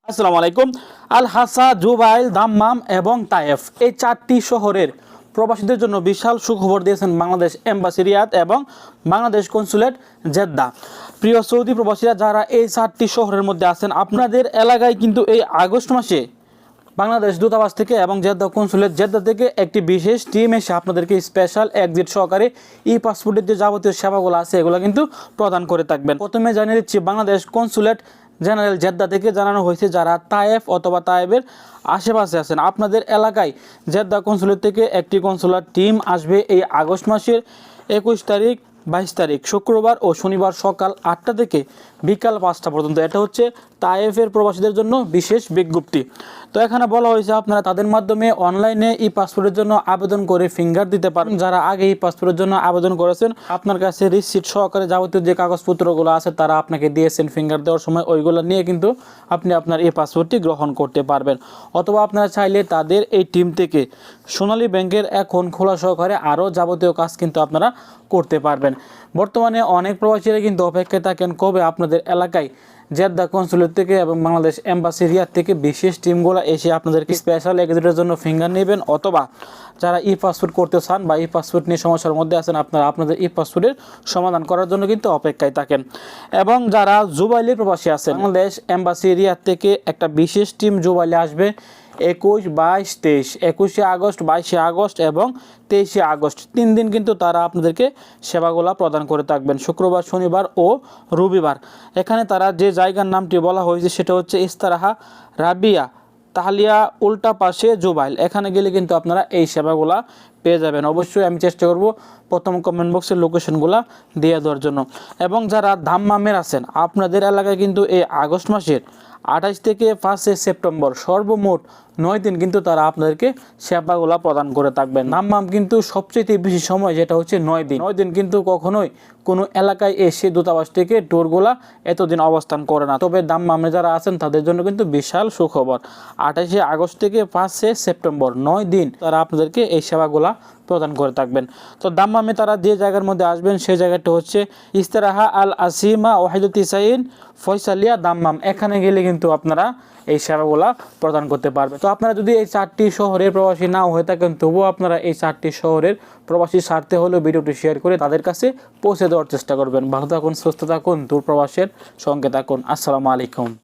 আসসালামু আলাইকুম। আল হাসা, জুবাইল, দাম্মাম এবং তায়েফ এই চারটি শহরের প্রবাসীদের জন্য বিশাল সুখবর দিয়েছেন বাংলাদেশ এম্বাসি রিয়াদ এবং বাংলাদেশ কনসুলেট জেদ্দা। প্রিয় সৌদি প্রবাসীরা যারা এই চারটি শহরের মধ্যে আছেন, আপনাদের এলাকায় কিন্তু এই আগস্ট মাসে বাংলাদেশ দূতাবাস থেকে এবং জেদ্দা কনসুলেট জেদ্দা থেকে একটি বিশেষ টিম এসে আপনাদেরকে স্পেশাল এক্সিট সহকারে পাসপোর্টের যে যাবতীয় সেবাগুলো আছে এগুলো কিন্তু প্রদান করে থাকবেন। প্রথমে জানিয়ে দিচ্ছি, বাংলাদেশ কনসুলেট জেনারেল জেদ্দা থেকে জানানো হয়েছে যারা তায়েফ অথবা তায়েবের আশেপাশে আছেন, আপনাদের এলাকায় জেদ্দা কনসুলেট থেকে একটি কনসুলার টিম আসবে এই আগস্ট মাসের 21 তারিখ, 22 তারিখ শুক্রবার ও শনিবার সকাল 8টা থেকে বিকাল 5টা পর্যন্ত। এটা হচ্ছে তায়েফের প্রবাসীদের জন্য বিশেষ বিজ্ঞপ্তি। তো এখানে বলা হয়েছে আপনারা তাদের মাধ্যমে অনলাইনে পাসপোর্টের জন্য আবেদন করে ফিঙ্গার দিতে পারেন। যারা আগে পাসপোর্টের জন্য আবেদন করেছেন, আপনার কাছে রিসিট সহকারে যাবতীয় যে কাগজপত্রগুলো আছে তারা আপনাকে দিয়েছেন ফিঙ্গার দেওয়ার সময়, ওইগুলো নিয়ে কিন্তু আপনি আপনার পাসপোর্টটি গ্রহণ করতে পারবেন। অথবা আপনারা চাইলে তাদের এই টিম থেকে সোনালী ব্যাংকের অ্যাকাউন্ট খোলা সহকারে আরও যাবতীয় কাজ কিন্তু আপনারা করতে পারবেন। বর্তমানে অনেক প্রবাসীরা কিন্তু অপেক্ষায় থাকেন কবে আপনাদের এলাকায় জেদ্দা কনসুলেট থেকে এবং বাংলাদেশ এম্বাসি রিয়াদ থেকে বিশেষ টিমগুলো এসে আপনাদেরকে স্পেশাল এক্সিটের জন্য ফিঙ্গার নেবেন। অথবা যারা পাসপোর্ট করতে চান বা পাসপোর্ট নিয়ে সমস্যার মধ্যে আছেন, আপনারা আপনাদের পাসপোর্টের সমাধান করার জন্য কিন্তু অপেক্ষায় থাকেন। এবং যারা জুবাইলের প্রবাসী আছেন, বাংলাদেশ এম্বাসি রিয়াদ থেকে একটা বিশেষ টিম জুবাইলে আসবে 21, 22, 23, 21শে আগস্ট, 22শে আগস্ট এবং 23শে আগস্ট 3 দিন কিন্তু তারা আপনাদেরকে সেবাগুলো প্রদান করে থাকবেন, শুক্রবার, শনিবার ও রবিবার। এখানে তারা যে জায়গার নামটি বলা হয়েছে সেটা হচ্ছে ইস্তারাহা রাবিয়া তাহলিয়া উল্টা পাশে জুবাইল। এখানে গেলে কিন্তু আপনারা এই সেবাগুলা পেয়ে যাবেন। অবশ্যই আমি চেষ্টা করব প্রথম কমেন্ট বক্সের লোকেশনগুলো দিয়ে দেওয়ার জন্য। এবং যারা দাম্মামের আছেন, আপনাদের এলাকায় কিন্তু এই আগস্ট মাসের 28 থেকে 5 সেপ্টেম্বর সর্বমোট 9 দিন কিন্তু তারা আপনাদেরকে সেবাগুলা প্রদান করে থাকবেন। দাম্মাম কিন্তু সবচেয়ে বেশি সময়, যেটা হচ্ছে 9 দিন। 9 দিন কিন্তু কখনোই কোনো এলাকায় এসে দূতাবাস থেকে ট্যুরগুলা এতদিন অবস্থান করে না। তবে দাম্মামে যারা আছেন তাদের জন্য কিন্তু বিশাল সুখবর। 28শে আগস্ট থেকে 5 সেপ্টেম্বর 9 দিন তারা আপনাদেরকে এই সেবাগুলা প্রদান করে থাকবেন। তো দাম্মামে তারা যে জায়গার মধ্যে আসবেন সেই জায়গাটা হচ্ছে ইস্তেরাহা আল আসিমা ওয়াহিদুতিসাইন ফয়সালিয়া দাম্মাম। এখানে গেলে কিন্তু আপনারা এই সেবাগুলা প্রদান করতে পারবেন। তো আপনারা যদি এই 4টি শহরের প্রবাসী নাও হয়ে থাকেন, তবুও আপনারা এই 4টি শহরের প্রবাসী স্বার্থে হলেও ভিডিওটি শেয়ার করে তাদের কাছে পৌঁছে দেওয়ার চেষ্টা করবেন। ভালো থাকুন, সুস্থ থাকুন, দূর প্রবাসের সঙ্গে থাকুন। আসসালামু আলাইকুম।